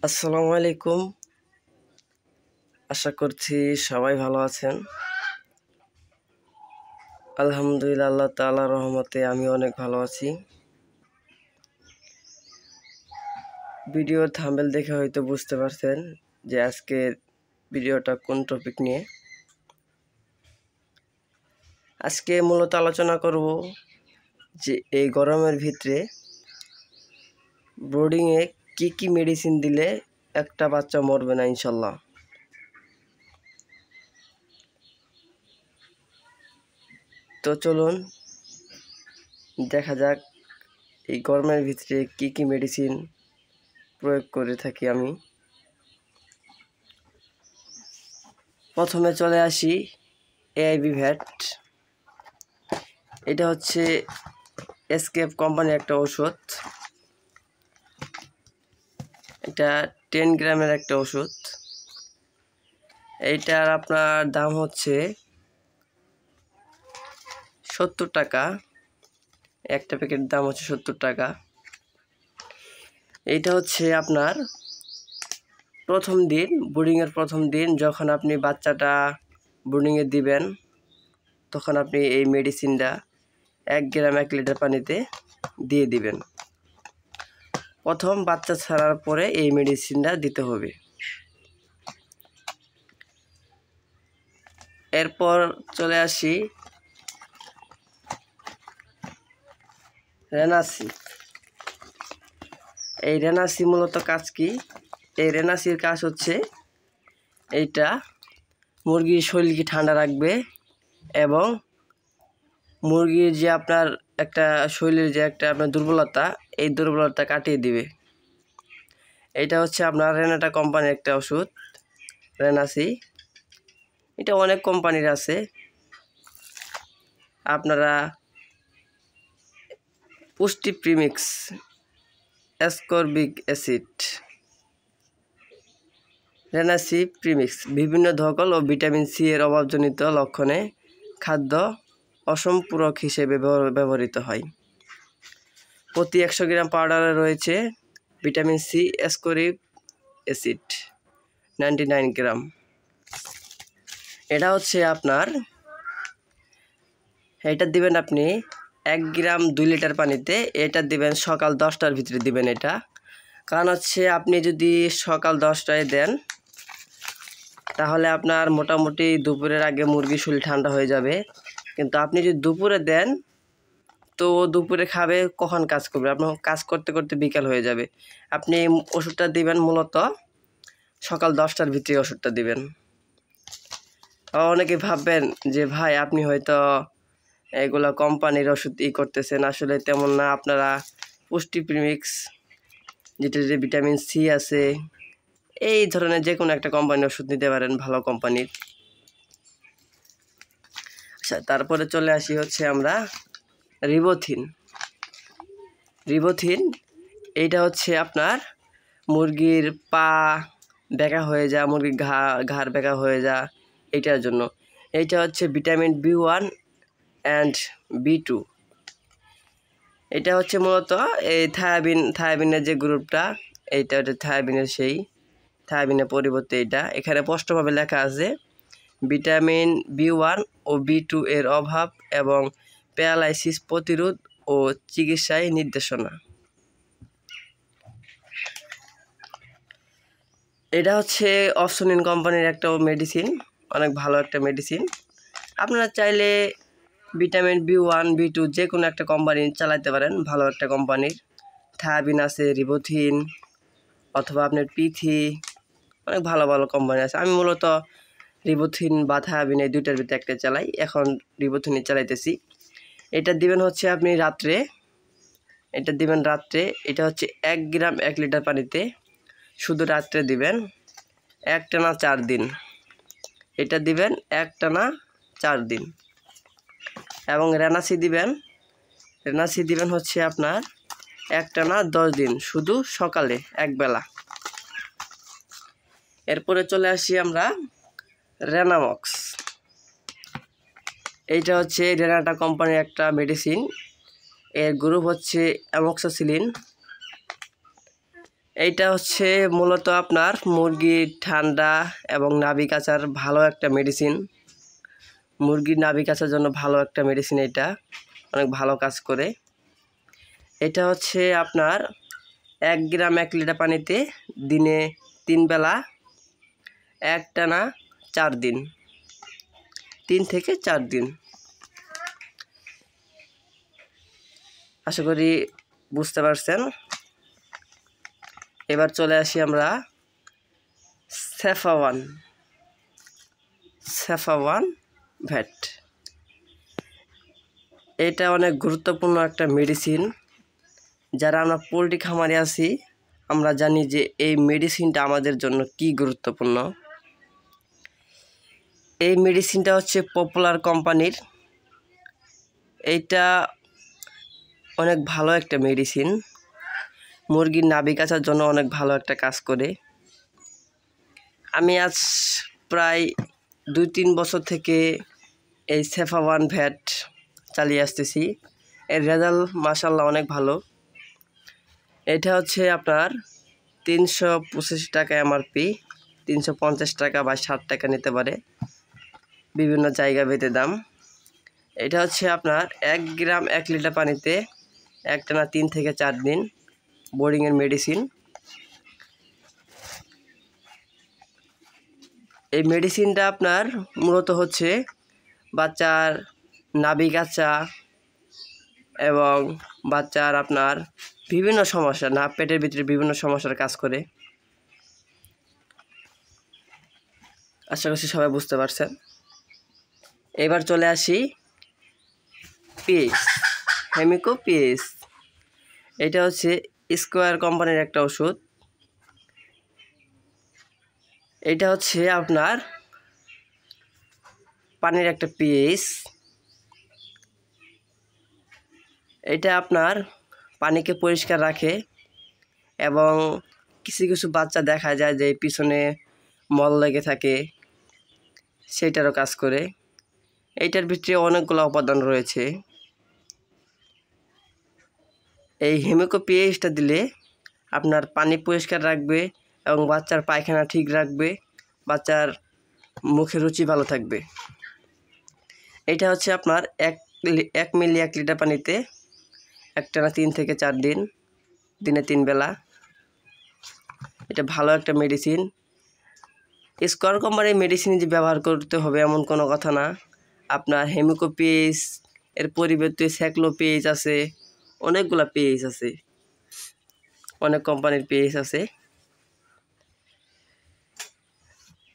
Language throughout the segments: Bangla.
আসসালামু আলাইকুম। আশা করছি সবাই ভালো আছেন। আলহামদুলিল্লাহ, আল্লাহ তাআলার রহমতে আমি অনেক ভালো আছি। ভিডিওর থাম্বনেল দেখে হয়তো বুঝতে পারছেন যে আজকের ভিডিওটা কোন টপিক নিয়ে। আজকে মূলত আলোচনা করব যে এই গরমের ভিতরে ব্রোডিংয়ে কি মেডিসিন দিলে একটা বাচ্চা মরবে না ইনশাল্লাহ। তো চলুন দেখা যাক এই গরমের ভিতরে কি মেডিসিন প্রয়োগ করে থাকি আমি। প্রথমে চলে আসি এআইবি ভ্যাট। এটা হচ্ছে এসকেপ কোম্পানির একটা ওষুধ। এটা 10 গ্রামের একটা ওষুধ। এইটার আপনার দাম হচ্ছে 70 টাকা। একটা প্যাকেট দাম হচ্ছে 70 টাকা। এইটা হচ্ছে আপনার ব্রুডিংয়ের প্রথম দিন যখন আপনি বাচ্চাটা ব্রুডিংয়ে দিবেন, তখন আপনি এই মেডিসিনটা 1 গ্রাম 1 লিটার পানিতে দিয়ে দিবেন। প্রথম বাচ্চা ছাড়ার পরে এই মেডিসিনটা দিতে হবে। এরপর চলে আসি রেনাসি। এই রেনাসি মূলত কাজ কি? এই রেনাসির কাজ হচ্ছে এইটা মুরগির শরীরকে ঠান্ডা রাখবে এবং মুরগির যে আপনার একটা শরীরের যে একটা আপনার দুর্বলতা, এই দুর্বলতা কাটিয়ে দিবে। এটা হচ্ছে আপনার রেনাটা কোম্পানির একটা ওষুধ, রেনাসি। এটা অনেক কোম্পানির আছে, আপনারা পুষ্টি প্রিমিক্স, অ্যাসকর্বিক অ্যাসিড, রেনাসি প্রিমিক্স বিভিন্ন ধকল ও ভিটামিন সি এর অভাবজনিত লক্ষণে খাদ্য অসম্পূরক হিসেবে ব্যবহৃত হয়। প্রতি 100 গ্রাম পাউডারে রয়েছে ভিটামিন সি অ্যাসকর্বিক অ্যাসিড 99 গ্রাম। এটা হচ্ছে আপনার, এটা দিবেন আপনি 1 গ্রাম 2 লিটার পানিতে। এটা দিবেন সকাল 10টার ভিতরে দিবেন এটা। কারণ হচ্ছে আপনি যদি সকাল 10টায় দেন তাহলে আপনার মোটামুটি দুপুরের আগে মুরগির শরীর ঠান্ডা হয়ে যাবে। কিন্তু আপনি যদি দুপুরে দেন তো দুপুরে খাবে, কখন কাজ করবে? আপনার কাজ করতে করতে বিকাল হয়ে যাবে। আপনি ওষুধটা দিবেন মূলত সকাল 10টার ভিতরে ওষুধটা দিবেন। অনেকে ভাববেন যে ভাই আপনি হয়তো এগুলো কোম্পানির ওষুধ করতেছেন, আসলে তেমন না। আপনারা পুষ্টি প্রিমিক্স, যেটা যে ভিটামিন সি আছে, এই ধরনের যে কোনো একটা কোম্পানির ওষুধ নিতে পারেন, ভালো কোম্পানির। আচ্ছা, তারপরে চলে আসি হচ্ছে আমরা রিবোথিন। এইটা হচ্ছে আপনার মুরগির পা বেঁকা হয়ে যা, মুরগির ঘাড় বেঁকা হয়ে যা, এইটার জন্য। এইটা হচ্ছে ভিটামিন B1 অ্যান্ড B2। এটা হচ্ছে মূলত এই থায়াবিনের যে গ্রুপটা, এইটা হচ্ছে থায়াবিনের পরিবর্তে এইটা। এখানে স্পষ্টভাবে লেখা আছে ভিটামিন B1 ও B2 এর অভাব এবং প্যারালাইসিস প্রতিরোধ ও চিকিৎসায় নির্দেশনা। এটা হচ্ছে অপসনিন কোম্পানির একটা মেডিসিন, অনেক ভালো একটা মেডিসিন। আপনারা চাইলে ভিটামিন B1 B2 যে কোনো একটা কোম্পানি চালাতে পারেন, ভালো একটা কোম্পানির। থায়াবিন আছে, রিবোথিন, অথবা আপনার পিথি, অনেক ভালো ভালো কোম্পানি আছে। আমি মূলত রিবোথিন বা থায়াবিন এই দুইটার ভিতরে একটা চালাই, এখন রিবোথিনই চালাইতেছি। এটা দিবেন হচ্ছে আপনি রাত্রে, এটা হচ্ছে 1 গ্রাম 1 লিটার পানিতে, শুধু রাত্রে দিবেন, একটানা 4 দিন। এটা দিবেন একটানা 4 দিন। এবং রেনাসি দিবেন হচ্ছে আপনার একটানা 10 দিন, শুধু সকালে একবেলা। এরপরে চলে আসি আমরা রেনামক্স। এইটা হচ্ছে রেনাটা কোম্পানির একটা মেডিসিন। এর গ্রুপ হচ্ছে অ্যামক্সিসিলিন। এইটা হচ্ছে মূলত আপনার মুরগির ঠান্ডা এবং নাভি কাচার ভালো একটা মেডিসিন। মুরগির নাভি কাচার জন্য ভালো একটা মেডিসিন, এটা অনেক ভালো কাজ করে। এটা হচ্ছে আপনার 1 গ্রাম 1 লিটার পানিতে দিনে 3 বেলা একটানা 4 দিন, 3 থেকে 4 দিন। আশা করি বুঝতে পারছেন। এবার চলে আসি আমরা সেফাওয়ান ভ্যাট। এটা অনেক গুরুত্বপূর্ণ একটা মেডিসিন। যারা আমরা পোলট্রি খামারে আছি আমরা জানি যে এই মেডিসিনটা আমাদের জন্য কি গুরুত্বপূর্ণ। এই মেডিসিনটা হচ্ছে পপুলার কোম্পানির। এইটা অনেক ভালো একটা মেডিসিন, মুরগির নাভি কাচার জন্য অনেক ভালো একটা কাজ করে। আমি আজ প্রায় 2-3 বছর থেকে এই সেফাওয়ান ভ্যাট চালিয়ে আসতেছি। এর রেজাল্ট মাশাআল্লাহ অনেক ভালো। এটা হচ্ছে আপনার 385 টাকা এমআরপি, 350 টাকা বা 60 টাকা নিতে পারে, বিভিন্ন জায়গা ভেদে দাম। এটা হচ্ছে আপনার 1 গ্রাম 1 লিটার পানিতে একটানা 3 থেকে 4 দিন বোরিংয়ের মেডিসিন। এই মেডিসিনটা আপনার মূলত হচ্ছে বাচ্চার নাভি কাচা এবং বাচ্চার আপনার বিভিন্ন সমস্যা, পেটের ভিতরে বিভিন্ন সমস্যার কাজ করে। আশা করছি সবাই বুঝতে পারছেন। এবার চলে আসি পিএইচ, হেমিকো পিএইচ। এটা হচ্ছে স্কোয়ার কোম্পানির একটা ওষুধ। এটা হচ্ছে আপনার পানির একটা পিএইচ। এটা আপনার পানিকে পরিষ্কার রাখে এবং কিছু কিছু বাচ্চা দেখা যায় যে পিছনে মল লেগে থাকে, সেইটারও কাজ করে। এইটার ভিতরে অনেকগুলো উপাদান রয়েছে। এই হেমিকো পিএইচটা দিলে আপনার পানি পরিষ্কার রাখবে এবং বাচ্চার পায়খানা ঠিক রাখবে, বাচ্চার মুখে রুচি ভালো থাকবে। এটা হচ্ছে আপনার 1 মিলি 1 লিটার পানিতে একটানা 3 থেকে 4 দিন, দিনে 3 বেলা। এটা ভালো একটা মেডিসিন। স্কোয়ার কোম্পানির মেডিসিন যে ব্যবহার করতে হবে এমন কোনো কথা না। আপনার হেমিকো পিএইচ এর পরিবর্তে স্যাক্লো পিএইচ আছে, অনেকগুলো পিএইচ আছে, অনেক কোম্পানির পিএইচ আছে।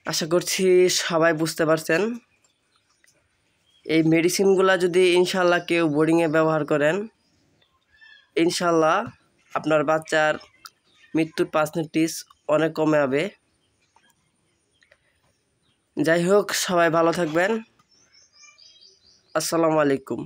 আশা করছি সবাই বুঝতে পারছেন। এই মেডিসিনগুলো যদি ইনশাল্লাহ কেউ বোর্ডিংয়ে ব্যবহার করেন, ইনশাল্লাহ আপনার বাচ্চার মৃত্যুর পার্সেন্টেজ অনেক কমে যাবে। যাই হোক, সবাই ভালো থাকবেন। আসসালামু আলাইকুম।